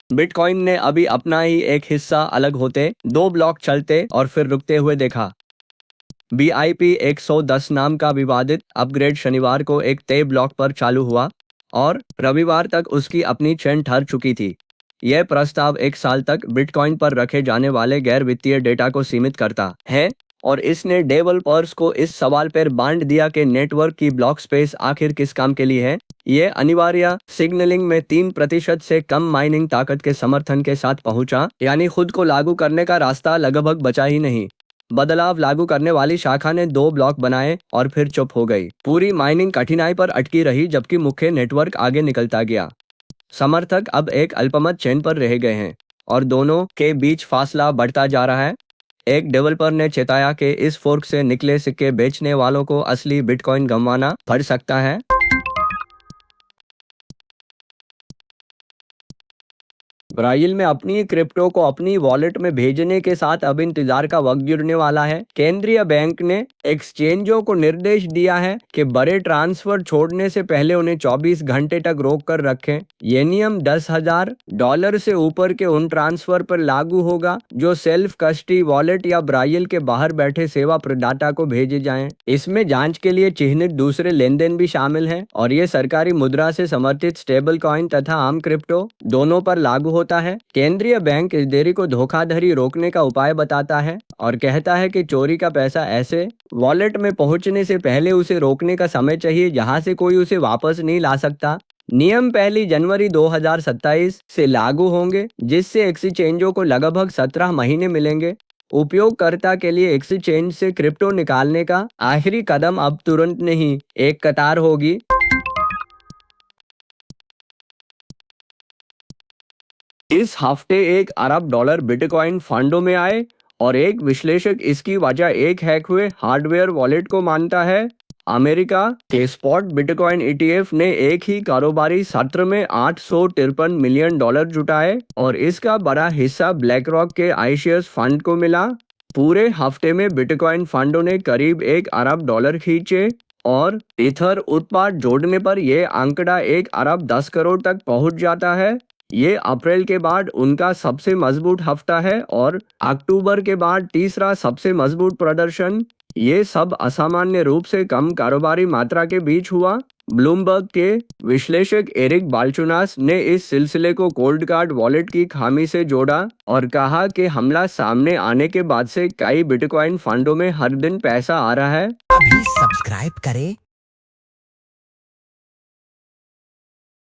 Bitcoin ने अभी अपना ही एक हिस्सा अलग होते, 2 ब्लॉक चलते और फिर रुकते हुए देखा। BIP 110 नाम का विवादित अपग्रेड शनिवार को एक तय ब्लॉक पर चालू हुआ और रविवार तक उसकी अपनी चेन ठहर चुकी थी। यह प्रस्ताव 1 साल तक बिटकॉइन पर रखे जाने वाले गैर वित्तीय डेटा को सीमित करता है और इसने डेवलपर्स को इस सवाल पर बांध दिया कि नेटवर्क की ब्लॉक स्पेस आखिर किस काम के लिए है। यह अनिवार्य सिग्नलिंग में 3% से कम माइनिंग ताकत के समर्थन के साथ पहुंचा, यानी खुद को लागू करने का रास्ता लगभग बचा ही नहीं। बदलाव लागू करने वाली शाखा ने 2 ब्लॉक बनाए और फिर चुप हो गई। पूरी माइनिंग कठिनाई पर अटकी रही जबकि मुख्य नेटवर्क आगे निकलता गया। समर्थक अब एक अल्पमत चेन पर रह गए हैं और दोनों के बीच फासला बढ़ता जा रहा है। एक डेवलपर ने चेताया कि इस फोर्क से निकले सिक्के बेचने वालों को असली बिटकॉइन गंवाना पड़ सकता है। ब्राजील में अपनी क्रिप्टो को अपनी वॉलेट में भेजने के साथ अब इंतजार का वक्त जुड़ने वाला है। केंद्रीय बैंक ने एक्सचेंजों को निर्देश दिया है कि बड़े ट्रांसफर छोड़ने से पहले उन्हें 24 घंटे तक रोक कर रखें। यह नियम $10,000 से ऊपर के उन ट्रांसफर पर लागू होगा जो सेल्फ कस्टडी वॉलेट या ब्राजील के बाहर बैठे सेवा प्रदाता को भेजे जाएं। इसमें जांच के लिए चिन्हित दूसरे लेनदेन भी शामिल हैं और ये सरकारी मुद्रा से समर्थित स्टेबल कॉइन तथा आम क्रिप्टो दोनों पर लागू होता है। केंद्रीय बैंक इस देरी को धोखाधड़ी रोकने का उपाय बताता है और कहता है कि चोरी का पैसा ऐसे वॉलेट में पहुंचने से पहले उसे रोकने का समय चाहिए जहां से कोई उसे वापस नहीं ला सकता। नियम 1 जनवरी 2027 से लागू होंगे, जिससे एक्सचेंजों को लगभग 17 महीने मिलेंगे। उपयोगकर्ता के लिए एक्सचेंज से क्रिप्टो निकालने का आखिरी कदम अब तुरंत नहीं, एक कतार होगी। इस हफ्ते $1 अरब बिटकॉइन फंडों में आए और एक विश्लेषक इसकी वजह एक हैक हुए हार्डवेयर वॉलेट को मानता है। अमेरिका के स्पॉट बिटकॉइन ETF ने एक ही कारोबारी सत्र में $853 मिलियन जुटाए और इसका बड़ा हिस्सा ब्लैक रॉक के iShares फंड को मिला। पूरे हफ्ते में बिटकॉइन फंडों ने करीब $1 अरब खींचे और इथर उत्पाद जोड़ने पर यह आंकड़ा 1 अरब 10 करोड़ तक पहुंच जाता है। ये अप्रैल के बाद उनका सबसे मजबूत हफ्ता है और अक्टूबर के बाद तीसरा सबसे मजबूत प्रदर्शन। ये सब असामान्य रूप से कम कारोबारी मात्रा के बीच हुआ। ब्लूमबर्ग के विश्लेषक एरिक बाल्चुनास ने इस सिलसिले को कोल्ड कार्ड वॉलेट की खामी से जोड़ा और कहा कि हमला सामने आने के बाद से कई बिटकॉइन फंडों में हर दिन पैसा आ रहा है। अभी सब्सक्राइब करें